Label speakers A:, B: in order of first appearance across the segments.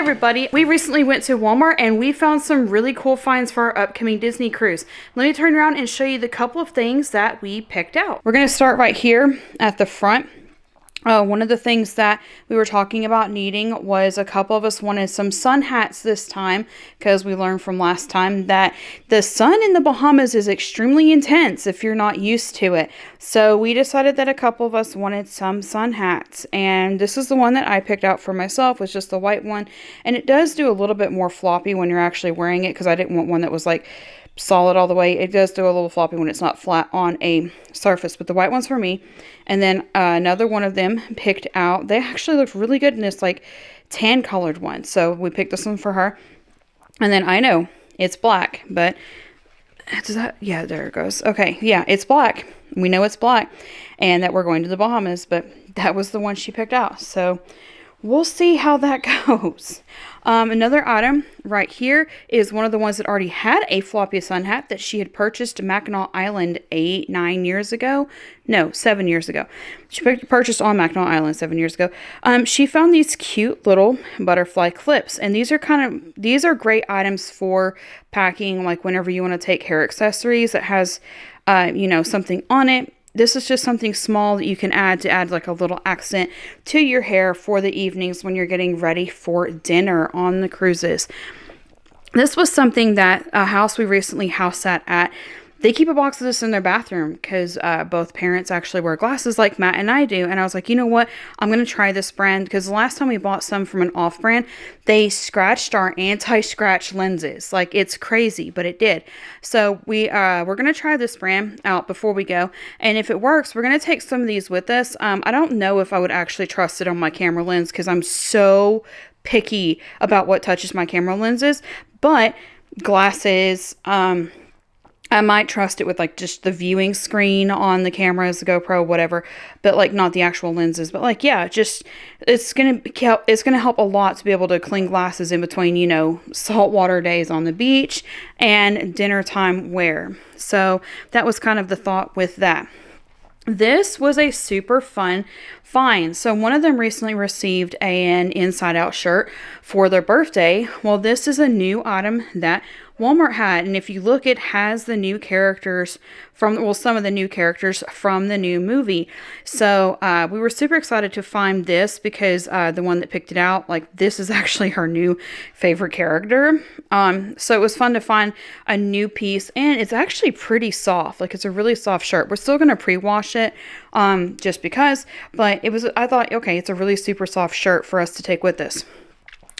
A: everybody. We recently went to Walmart and we found some really cool finds for our upcoming Disney cruise. Let me turn around and show you the couple of things that we picked out. We're going to start right here at the front. One of the things that we were talking about needing was a couple of us wanted some sun hats this time because we learned from last time that the sun in the Bahamas is extremely intense if you're not used to it. So we decided that a couple of us wanted some sun hats, and this is the one that I picked out for myself, was just the white one, and it does do a little bit more floppy when you're actually wearing it because I didn't want one that was like solid all the way. It does do a little floppy when it's not flat on a surface, but the white one's for me. And then another one of them picked out, they actually looked really good in this like tan colored one, so we picked this one for her. And then I know it's black, but does that, yeah, there it goes. Okay, yeah, it's black. We know it's black and that we're going to the Bahamas, but that was the one she picked out, so we'll see how that goes. Another item right here is one of the ones that already had a floppy sun hat that she had purchased Mackinac Island 7 years ago. She purchased on Mackinac Island 7 years ago. She found these cute little butterfly clips, and these are great items for packing, like whenever you want to take hair accessories that has, something on it. This is just something small that you can add like a little accent to your hair for the evenings when you're getting ready for dinner on the cruises. This was something that a house we recently house sat at, they keep a box of this in their bathroom because both parents actually wear glasses like Matt and I do. And I was like, you know what? I'm going to try this brand because the last time we bought some from an off-brand, they scratched our anti-scratch lenses. Like, it's crazy, but it did. So we're going to try this brand out before we go. And if it works, we're going to take some of these with us. I don't know if I would actually trust it on my camera lens because I'm so picky about what touches my camera lenses. But glasses, I might trust it with like just the viewing screen on the cameras, the GoPro, whatever, but like not the actual lenses. But like, yeah, just it's gonna help a lot to be able to clean glasses in between, saltwater days on the beach and dinner time wear. So that was kind of the thought with that. This was a super fun find. So one of them recently received an Inside Out shirt for their birthday. Well, this is a new item that Walmart had, and if you look, it has the new characters some of the new characters from the new movie. So we were super excited to find this because the one that picked it out, like, this is actually her new favorite character. So it was fun to find a new piece, and it's actually pretty soft. Like, it's a really soft shirt. We're still going to pre-wash it just because, but I thought, okay, it's a really super soft shirt for us to take with us.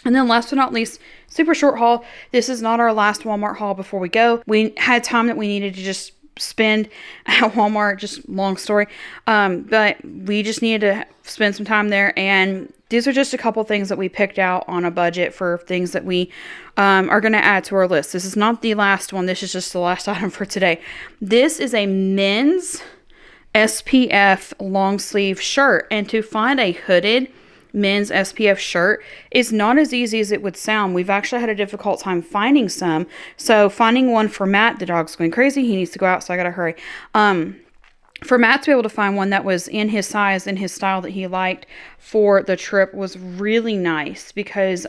A: And then last but not least, super short haul. This is not our last Walmart haul before we go. We had time that we needed to just spend at Walmart, just long story. But we just needed to spend some time there. And these are just a couple things that we picked out on a budget for things that we are going to add to our list. This is not the last one. This is just the last item for today. This is a men's SPF long sleeve shirt. And to find a hooded men's SPF shirt is not as easy as it would sound. We've actually had a difficult time finding some. So finding one for Matt, the dog's going crazy. He needs to go out, so I gotta hurry. For Matt to be able to find one that was in his size and his style that he liked for the trip was really nice because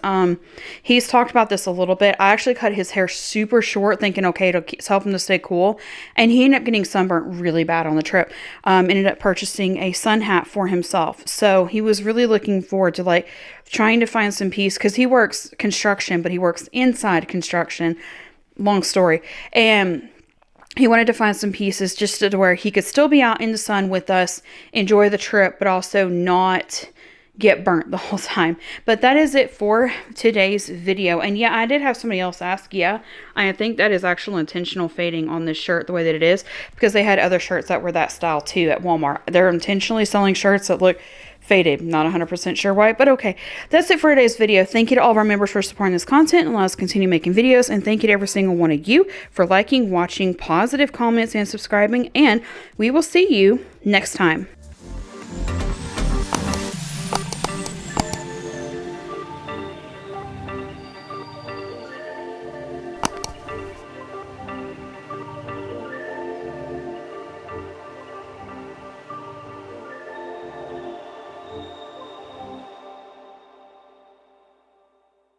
A: he's talked about this a little bit. I actually cut his hair super short thinking, okay, it'll help him to stay cool. And he ended up getting sunburnt really bad on the trip. Ended up purchasing a sun hat for himself. So he was really looking forward to like trying to find some peace because he works construction, but he works inside construction. Long story. And he wanted to find some pieces just to where he could still be out in the sun with us, enjoy the trip, but also not get burnt the whole time. But that is it for today's video. And yeah, I did have somebody else ask. Yeah, I think that is actual intentional fading on this shirt the way that it is because they had other shirts that were that style too at Walmart. They're intentionally selling shirts that look faded. Not 100% sure why, but okay. That's it for today's video. Thank you to all of our members for supporting this content and allow us to continue making videos. And thank you to every single one of you for liking, watching, positive comments, and subscribing. And we will see you next time.